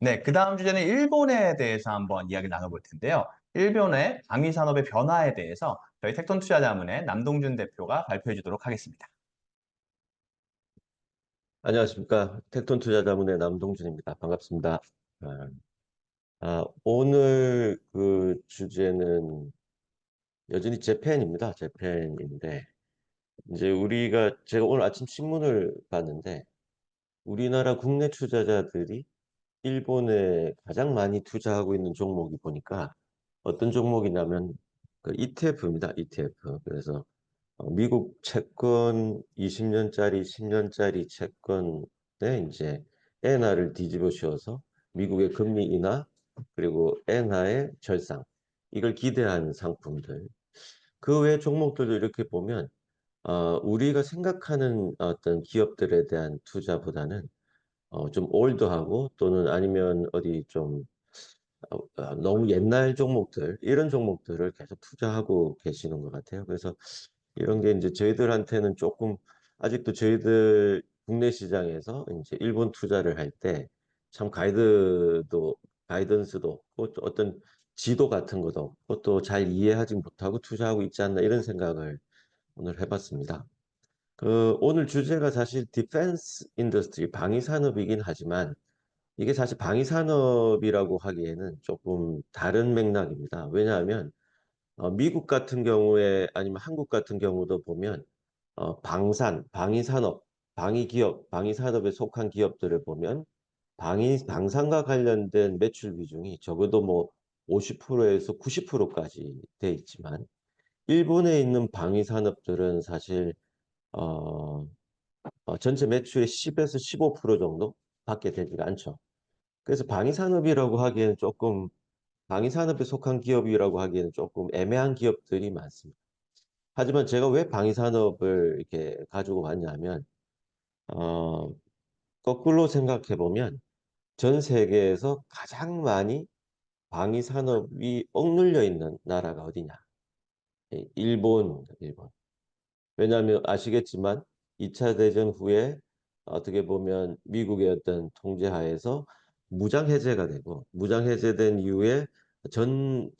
네, 그 다음 주제는 일본에 대해서 한번 이야기 나눠볼 텐데요. 일본의 방위 산업의 변화에 대해서 저희 택톤 투자자문의 남동준 대표가 발표해 주도록 하겠습니다. 안녕하십니까. 텍톤 투자자문의 남동준입니다. 반갑습니다. 아, 오늘 그 주제는 여전히 재팬입니다. 재팬인데, 이제 제가 오늘 아침 신문을 봤는데, 우리나라 국내 투자자들이 일본에 가장 많이 투자하고 있는 종목이 보니까 어떤 종목이냐면 그 ETF입니다. ETF. 그래서 미국 채권 20년짜리, 10년짜리 채권에 이제 엔화를 뒤집어 씌워서 미국의 금리 인하 그리고 엔화의 절상 이걸 기대한 상품들. 그 외 종목들도 이렇게 보면 우리가 생각하는 어떤 기업들에 대한 투자보다는 좀 올드하고 또는 아니면 어디 좀 너무 옛날 종목들 이런 종목들을 계속 투자하고 계시는 것 같아요. 그래서 이런 게 이제 저희들한테는 조금 아직도 저희들 국내 시장에서 이제 일본 투자를 할 때 참 가이던스도 없고 또 어떤 지도 같은 것도 없고 또 잘 이해하지 못하고 투자하고 있지 않나 이런 생각을 오늘 해봤습니다. 오늘 주제가 사실 디펜스 인더스트리 방위 산업이긴 하지만 이게 사실 방위 산업이라고 하기에는 조금 다른 맥락입니다. 왜냐하면 미국 같은 경우에 아니면 한국 같은 경우도 보면 방위산업, 방위기업, 방위산업에 속한 기업들을 보면 방산과 관련된 매출 비중이 적어도 뭐 50%에서 90%까지 돼 있지만 일본에 있는 방위산업들은 사실 어, 전체 매출의 10에서 15% 정도 밖에 되지가 않죠. 그래서 방위산업이라고 하기에는 조금 방위산업에 속한 기업이라고 하기에는 조금 애매한 기업들이 많습니다. 하지만 제가 왜 방위산업을 이렇게 가지고 왔냐면, 어, 거꾸로 생각해 보면 전 세계에서 가장 많이 방위산업이 억눌려 있는 나라가 어디냐? 일본입니다, 일본. 왜냐하면 아시겠지만 2차 대전 후에 어떻게 보면 미국의 어떤 통제하에서 무장 해제가 되고 무장 해제된 이후에 전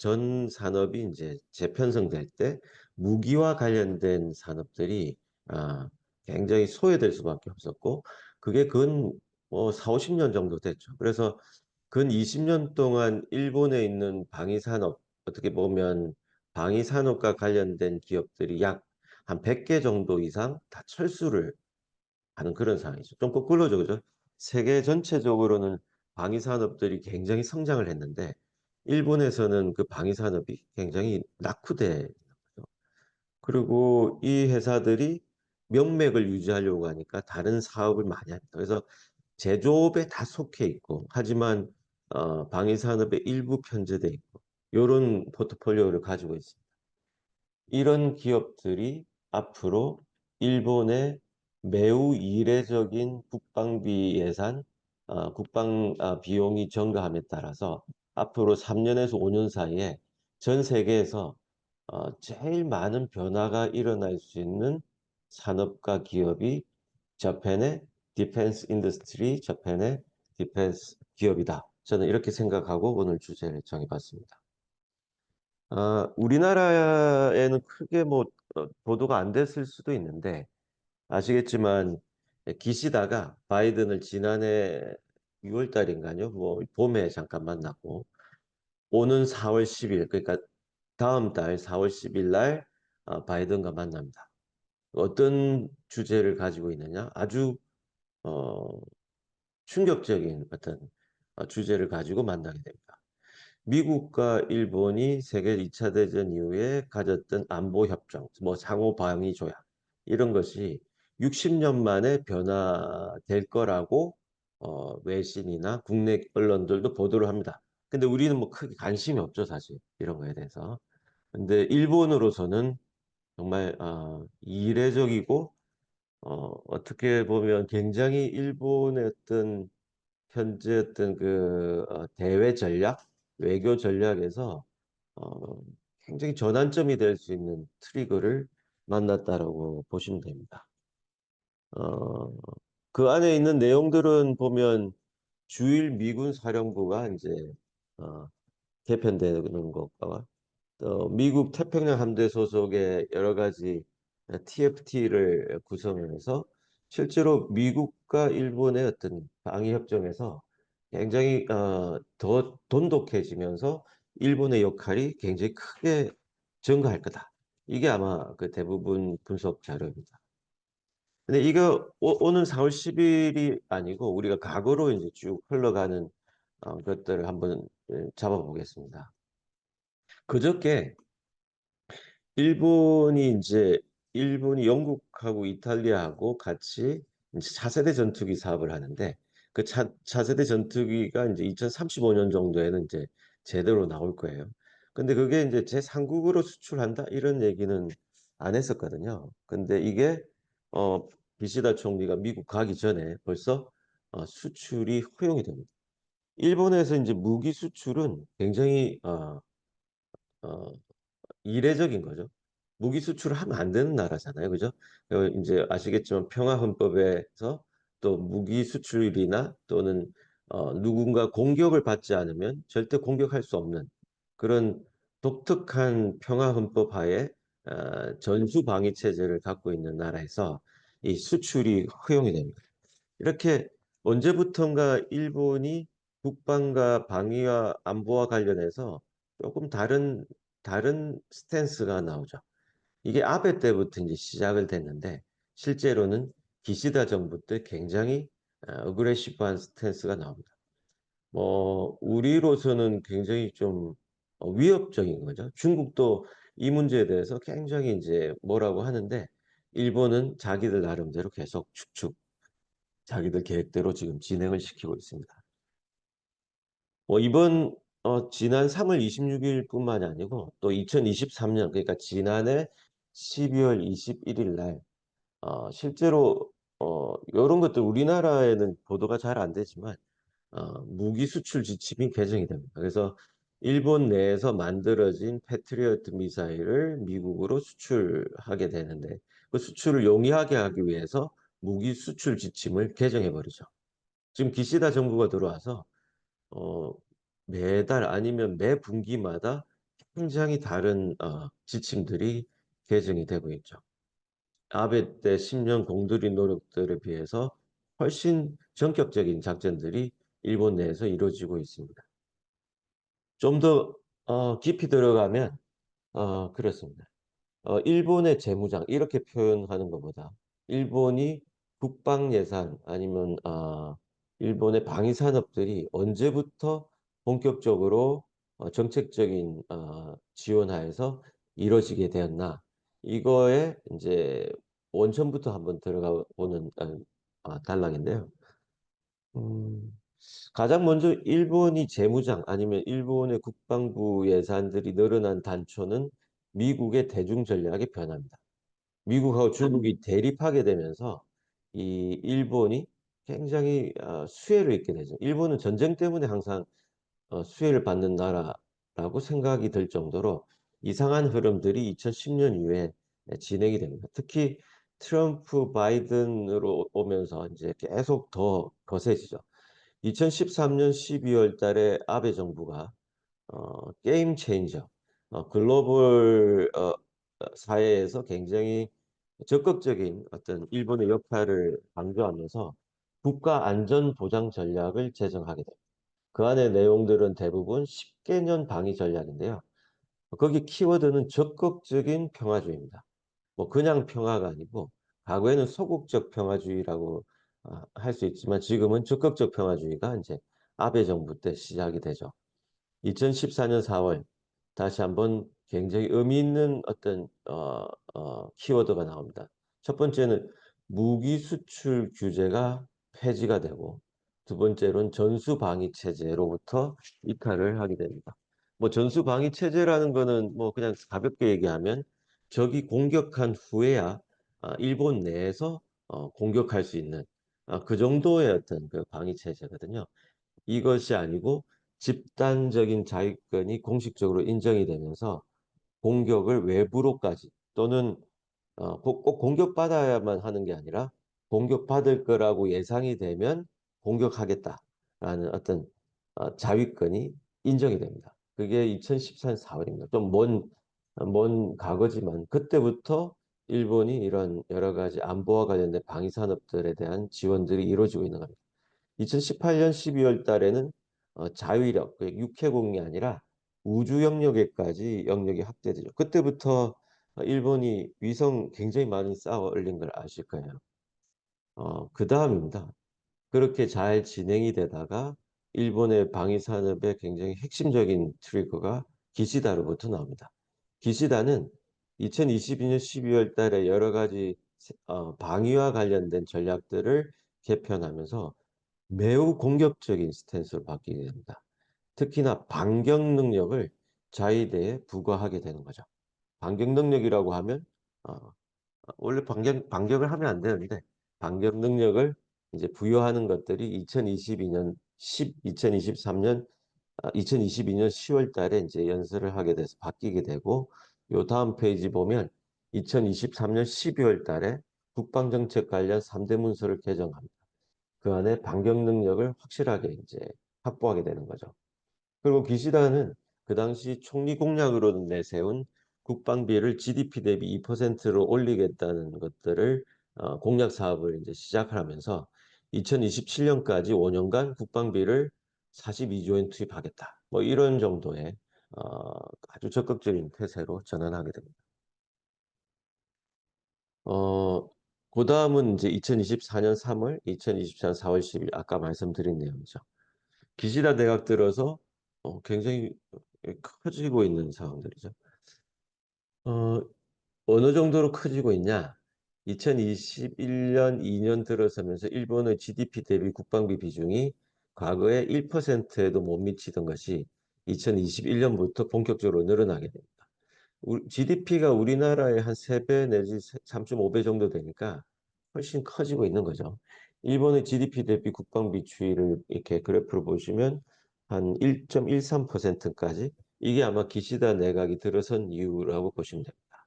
산업이 이제 재편성될 때 무기와 관련된 산업들이 아, 굉장히 소외될 수밖에 없었고 그게 근 뭐 4, 50년 정도 됐죠. 그래서 근 20년 동안 일본에 있는 방위 산업 어떻게 보면 방위 산업과 관련된 기업들이 약 한 100개 정도 이상 다 철수를 하는 그런 상황이죠. 좀 거꾸로죠, 그죠? 세계 전체적으로는 방위 산업들이 굉장히 성장을 했는데 일본에서는 그 방위 산업이 굉장히 낙후돼. 그리고 이 회사들이 명맥을 유지하려고 하니까 다른 사업을 많이 합니다. 그래서 제조업에 다 속해 있고 하지만 방위 산업에 일부 편제돼 있고 이런 포트폴리오를 가지고 있습니다. 이런 기업들이 앞으로 일본의 매우 이례적인 국방비 예산, 국방 비용이 증가함에 따라서 앞으로 3년에서 5년 사이에 전 세계에서 제일 많은 변화가 일어날 수 있는 산업과 기업이 저펜의 디펜스 인더스트리, 저펜의 디펜스 기업이다. 저는 이렇게 생각하고 오늘 주제를 정해봤습니다. 우리나라에는 크게 뭐 보도가 안 됐을 수도 있는데 아시겠지만 기시다가 바이든을 지난해 6월 달인가요? 뭐 봄에 잠깐 만났고 오는 4월 10일 그러니까 다음 달 4월 10일 날 바이든과 만납니다. 어떤 주제를 가지고 있느냐? 아주 어, 충격적인 어떤 주제를 가지고 만나게 됩니다. 미국과 일본이 세계 2차 대전 이후에 가졌던 안보 협정, 뭐 상호 방위 조약 이런 것이 60년 만에 변화될 거라고 외신이나 국내 언론들도 보도를 합니다. 근데 우리는 뭐 크게 관심이 없죠, 사실 이런 거에 대해서. 근데 일본으로서는 정말 이례적이고 어떻게 보면 굉장히 일본의 어떤 현재 어떤 그 대외 전략, 외교 전략에서 어, 굉장히 전환점이 될 수 있는 트리거를 만났다라고 보시면 됩니다. 어, 그 안에 있는 내용들은 보면 주일 미군 사령부가 이제 어, 개편되는 것과 또 미국 태평양 함대 소속의 여러 가지 TFT를 구성해서 실제로 미국과 일본의 어떤 방위 협정에서 굉장히 더 돈독해지면서 일본의 역할이 굉장히 크게 증가할 거다. 이게 아마 그 대부분 분석 자료입니다. 근데 이거 오는 4월 10일이 아니고 우리가 과거로 이제 쭉 흘러가는 것들을 한번 잡아보겠습니다. 그저께 일본이 영국하고 이탈리아하고 같이 이제 차세대 전투기 사업을 하는데 그 차세대 전투기가 이제 2035년 정도에는 이제 제대로 나올 거예요. 근데 그게 이제 제3국으로 수출한다 이런 얘기는 안 했었거든요. 근데 이게 어 기시다 총리가 미국 가기 전에 벌써 수출이 허용이 됩니다. 일본에서 이제 무기 수출은 굉장히 어, 이례적인 거죠. 무기 수출을 하면 안 되는 나라잖아요. 그죠? 이제 아시겠지만 평화헌법에서 또 무기 수출이나 또는 누군가 공격을 받지 않으면 절대 공격할 수 없는 그런 독특한 평화헌법 하에 전수방위 체제를 갖고 있는 나라에서 이 수출이 허용이 됩니다. 이렇게 언제부턴가 일본이 국방과 방위와 안보와 관련해서 조금 다른 스탠스가 나오죠. 이게 아베 때부터 이제 시작을 됐는데 실제로는 기시다 정부 때 굉장히 어그레시브한 스탠스가 나옵니다. 뭐 우리로서는 굉장히 좀 위협적인 거죠. 중국도 이 문제에 대해서 굉장히 이제 뭐라고 하는데 일본은 자기들 나름대로 계속 축축 자기들 계획대로 지금 진행을 시키고 있습니다. 이번 지난 3월 26일뿐만이 아니고 또 2023년 그러니까 지난해 12월 21일 날 실제로 이런 것들 우리나라에는 보도가 잘 안 되지만 무기 수출 지침이 개정이 됩니다. 그래서 일본 내에서 만들어진 패트리어트 미사일을 미국으로 수출하게 되는데 그 수출을 용이하게 하기 위해서 무기 수출 지침을 개정해 버리죠. 지금 기시다 정부가 들어와서 어, 매달 아니면 매 분기마다 굉장히 다른 지침들이 개정이 되고 있죠. 아베 때 10년 공들인 노력들에 비해서 훨씬 전격적인 작전들이 일본 내에서 이루어지고 있습니다. 좀 더 깊이 들어가면 그렇습니다. 일본의 재무장 이렇게 표현하는 것보다 일본이 국방 예산 아니면 일본의 방위 산업들이 언제부터 본격적으로 정책적인 지원하에서 이루어지게 되었나 이거에 이제 원천부터 한번 들어가 보는 단락인데요. 음, 가장 먼저 일본이 재무장 아니면 일본의 국방부 예산들이 늘어난 단초는 미국의 대중 전략의 변화입니다. 미국하고 중국이 대립하게 되면서 이 일본이 굉장히 수혜를 입게 되죠. 일본은 전쟁 때문에 항상 수혜를 받는 나라라고 생각이 들 정도로 이상한 흐름들이 2010년 이후에 진행이 됩니다. 특히 트럼프 바이든으로 오면서 이제 계속 더 거세지죠. 2013년 12월 달에 아베 정부가 게임 체인저, 글로벌 사회에서 굉장히 적극적인 어떤 일본의 역할을 강조하면서 국가 안전 보장 전략을 제정하게 됩니다. 그 안의 내용들은 대부분 10개년 방위 전략인데요. 거기 키워드는 적극적인 평화주의입니다. 뭐 그냥 평화가 아니고 과거에는 소극적 평화주의라고 할 수 있지만 지금은 적극적 평화주의가 이제 아베 정부 때 시작이 되죠. 2014년 4월 다시 한번 굉장히 의미 있는 어떤 키워드가 나옵니다. 첫 번째는 무기 수출 규제가 폐지가 되고 두 번째로는 전수방위 체제로부터 이탈을 하게 됩니다. 뭐 전수방위 체제라는 거는 뭐 그냥 가볍게 얘기하면 적이 공격한 후에야 일본 내에서 공격할 수 있는 그 정도의 어떤 그 방위 체제거든요. 이것이 아니고 집단적인 자위권이 공식적으로 인정이 되면서 공격을 외부로까지 또는 꼭 공격받아야만 하는 게 아니라 공격받을 거라고 예상이 되면 공격하겠다. 어떤 자위권이 인정이 됩니다. 그게 2014년 4월입니다. 좀 먼 과거지만 그때부터 일본이 이런 여러 가지 안보와 관련된 방위 산업들에 대한 지원들이 이루어지고 있는 겁니다. 2018년 12월 달에는 자위력, 육해공이 아니라 우주 영역에까지 영역이 확대되죠. 그때부터 일본이 위성 굉장히 많이 쌓아 올린 걸 아실 거예요. 그 다음입니다. 그렇게 잘 진행이 되다가 일본의 방위 산업의 굉장히 핵심적인 트리거가 기시다로부터 나옵니다. 기시다는 2022년 12월 달에 여러 가지 방위와 관련된 전략들을 개편하면서 매우 공격적인 스탠스로 바뀌게 됩니다. 특히나 반격 능력을 자위대에 부과하게 되는 거죠. 반격 능력이라고 하면 원래 반격을 하면 안 되는데 반격 능력을 이제 부여하는 것들이 2022년 2023년 2022년 10월 달에 이제 연설을 하게 돼서 바뀌게 되고 요 다음 페이지 보면 2023년 12월 달에 국방정책 관련 3대 문서를 개정합니다. 그 안에 반격 능력을 확실하게 이제 확보하게 되는 거죠. 그리고 기시다는 그 당시 총리 공약으로 내세운 국방비를 GDP 대비 2%로 올리겠다는 것들을 공약 사업을 이제 시작을 하면서 2027년까지 5년간 국방비를 42조 엔 투입하겠다. 뭐 이런 정도의 아주 적극적인 태세로 전환하게 됩니다. 그 다음은 이제 2024년 3월, 2024년 4월 10일 아까 말씀드린 내용이죠. 기시다 대학 들어서 굉장히 커지고 있는 상황들이죠. 어, 어느 정도로 커지고 있냐? 2021년 2년 들어서면서 일본의 GDP 대비 국방비 비중이 과거에 1%에도 못 미치던 것이 2021년부터 본격적으로 늘어나게 됩니다. GDP가 우리나라의 한 3배 내지 3.5배 정도 되니까 훨씬 커지고 있는 거죠. 일본의 GDP 대비 국방비 추이를 이렇게 그래프로 보시면 한 1.13%까지 이게 아마 기시다 내각이 들어선 이유라고 보시면 됩니다.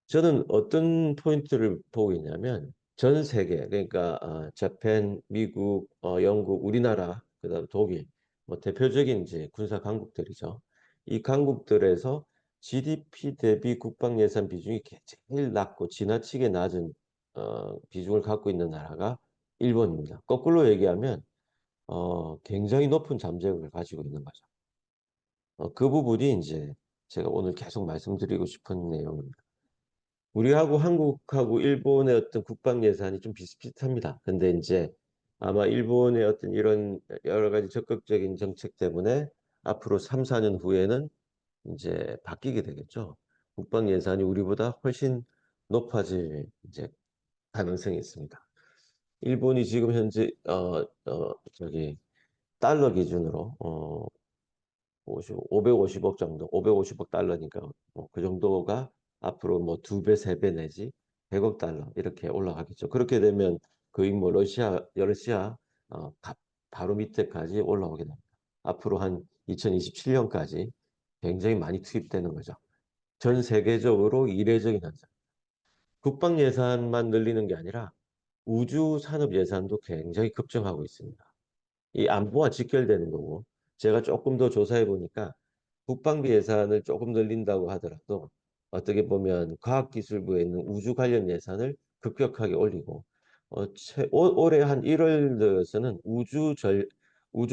저는 어떤 포인트를 보고 있냐면 전 세계 그러니까 재팬, 미국, 영국, 우리나라, 그다음 독일 뭐 대표적인 이제 군사 강국들이죠. 이 강국들에서 GDP 대비 국방 예산 비중이 제일 낮고 지나치게 낮은 비중을 갖고 있는 나라가 일본입니다. 거꾸로 얘기하면 굉장히 높은 잠재력을 가지고 있는 거죠. 그 부분이 이제 제가 오늘 계속 말씀드리고 싶은 내용입니다. 우리하고 한국하고 일본의 어떤 국방 예산이 좀 비슷비슷합니다. 근데 이제 아마 일본의 어떤 이런 여러 가지 적극적인 정책 때문에 앞으로 3, 4년 후에는 이제 바뀌게 되겠죠. 국방 예산이 우리보다 훨씬 높아질 이제 가능성이 있습니다. 일본이 지금 현재 저기 달러 기준으로 550억 정도, 550억 달러니까 뭐 그 정도가 앞으로 뭐 2배, 3배 내지 100억 달러 이렇게 올라가겠죠. 그렇게 되면 거의 뭐 러시아 바로 밑에까지 올라오게 됩니다. 앞으로 한 2027년까지 굉장히 많이 투입되는 거죠. 전 세계적으로 이례적인 현상. 국방 예산만 늘리는 게 아니라 우주 산업 예산도 굉장히 급증하고 있습니다. 이 안보와 직결되는 거고 제가 조금 더 조사해 보니까 국방비 예산을 조금 늘린다고 하더라도 어떻게 보면 과학기술부에 있는 우주 관련 예산을 급격하게 올리고 올해 한 1월 들어서는 우주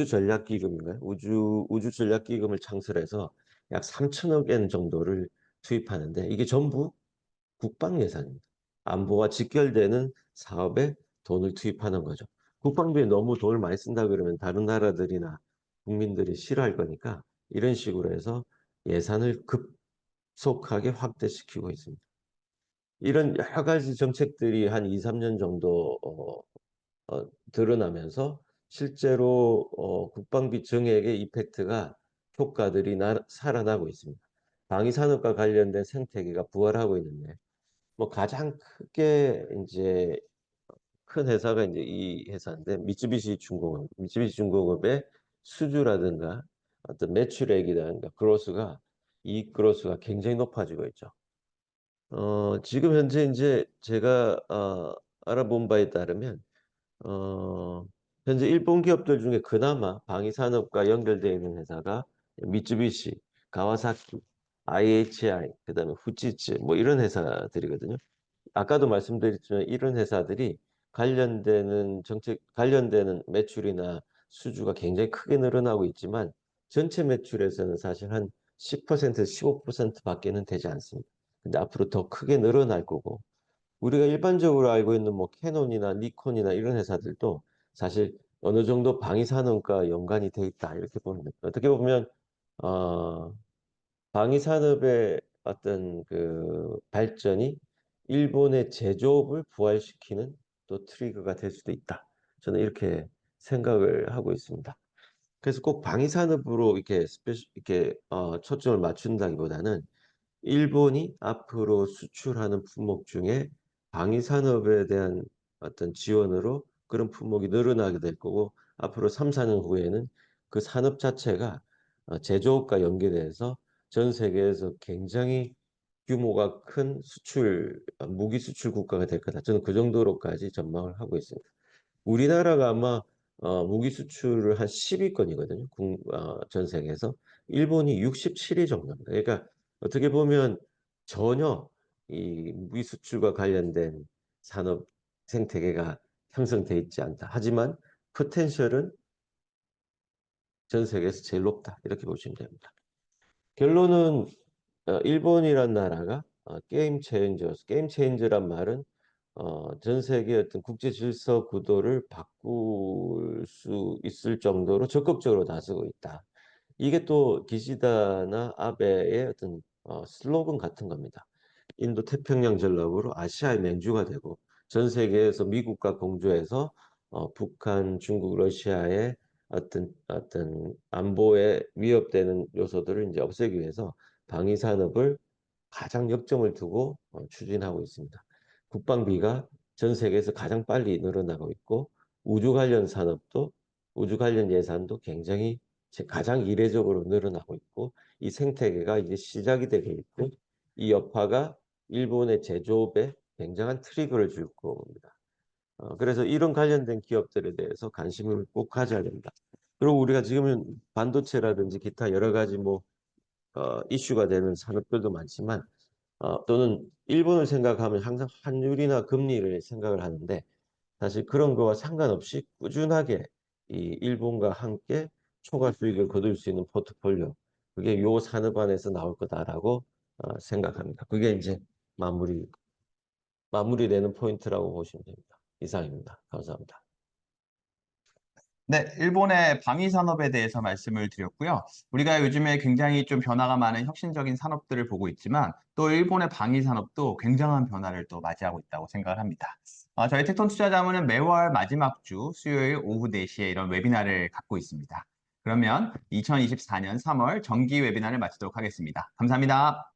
전략기금인가요? 우주 전략기금을 창설해서 약 3천억 엔 정도를 투입하는데 이게 전부 국방 예산입니다. 안보와 직결되는 사업에 돈을 투입하는 거죠. 국방비에 너무 돈을 많이 쓴다 그러면 다른 나라들이나 국민들이 싫어할 거니까 이런 식으로 해서 예산을 급속하게 확대시키고 있습니다. 이런 여러 가지 정책들이 한 2, 3년 정도 드러나면서 실제로 국방비 증액의 이펙트가 효과들이 살아나고 있습니다. 방위 산업과 관련된 생태계가 부활하고 있는데 뭐 가장 크게 이제 큰 회사가 이제 이 회사인데 미쓰비시 중공업의 수주라든가 어떤 매출액이라든가 이익 그로스가 굉장히 높아지고 있죠. 지금 현재 이제 제가 알아본 바에 따르면 어, 현재 일본 기업들 중에 그나마 방위 산업과 연결되어 있는 회사가 미쯔비시, 가와사키, IHI, 그다음에 후지츠 뭐 이런 회사들이거든요. 아까도 말씀드렸지만 이런 회사들이 관련되는 매출이나 수주가 굉장히 크게 늘어나고 있지만 전체 매출에서는 사실 한 10%, 15%밖에는 되지 않습니다. 근데 앞으로 더 크게 늘어날 거고 우리가 일반적으로 알고 있는 뭐 캐논이나 니콘이나 이런 회사들도 사실 어느 정도 방위 산업과 연관이 돼 있다 이렇게 보는 거예요. 어떻게 보면 어, 방위 산업의 어떤 그 발전이 일본의 제조업을 부활시키는 또 트리거가 될 수도 있다. 저는 이렇게 생각을 하고 있습니다. 그래서 꼭 방위 산업으로 이렇게 초점을 맞춘다기보다는 일본이 앞으로 수출하는 품목 중에 방위 산업에 대한 어떤 지원으로 그런 품목이 늘어나게 될 거고 앞으로 3, 4년 후에는 그 산업 자체가 제조업과 연계돼서 전 세계에서 굉장히 규모가 큰 무기 수출 국가가 될 거다. 저는 그 정도로까지 전망을 하고 있습니다. 우리나라가 아마 무기 수출을 한 10위권이거든요. 전 세계에서. 일본이 67위 정도입니다. 그러니까 어떻게 보면 전혀 이 무기 수출과 관련된 산업 생태계가 형성돼 있지 않다. 하지만 포텐셜은 전 세계에서 제일 높다. 이렇게 보시면 됩니다. 결론은 일본이란 나라가 게임 체인저스. 게임 체인저란 말은 전 세계 어떤 국제 질서 구도를 바꿀 수 있을 정도로 적극적으로 나서고 있다. 이게 또 기시다나 아베의 어떤 슬로건 같은 겁니다. 인도 태평양 전략으로 아시아의 맹주가 되고 전 세계에서 미국과 공조해서 북한, 중국, 러시아의 어떤 안보에 위협되는 요소들을 이제 없애기 위해서 방위 산업을 가장 역점을 두고 추진하고 있습니다. 국방비가 전 세계에서 가장 빨리 늘어나고 있고 우주 관련 예산도 굉장히 가장 이례적으로 늘어나고 있고 이 생태계가 이제 시작이 되고 있고 이 여파가 일본의 제조업에 굉장한 트리거를 줄 겁니다. 그래서 이런 관련된 기업들에 대해서 관심을 꼭 가져야 됩니다. 그리고 우리가 지금은 반도체라든지 기타 여러 가지 뭐 이슈가 되는 산업들도 많지만 또는 일본을 생각하면 항상 환율이나 금리를 생각을 하는데 사실 그런 거와 상관없이 꾸준하게 이 일본과 함께 초과 수익을 거둘 수 있는 포트폴리오 그게 요 산업 안에서 나올 거다라고 생각합니다. 그게 이제 마무리되는 포인트라고 보시면 됩니다. 이상입니다. 감사합니다. 네, 일본의 방위 산업에 대해서 말씀을 드렸고요. 우리가 요즘에 굉장히 좀 변화가 많은 혁신적인 산업들을 보고 있지만 또 일본의 방위 산업도 굉장한 변화를 또 맞이하고 있다고 생각을 합니다. 저희 텍톤 투자자문은 매월 마지막 주 수요일 오후 4시에 이런 웨비나를 갖고 있습니다. 그러면 2024년 3월 정기 웨비나를 마치도록 하겠습니다. 감사합니다.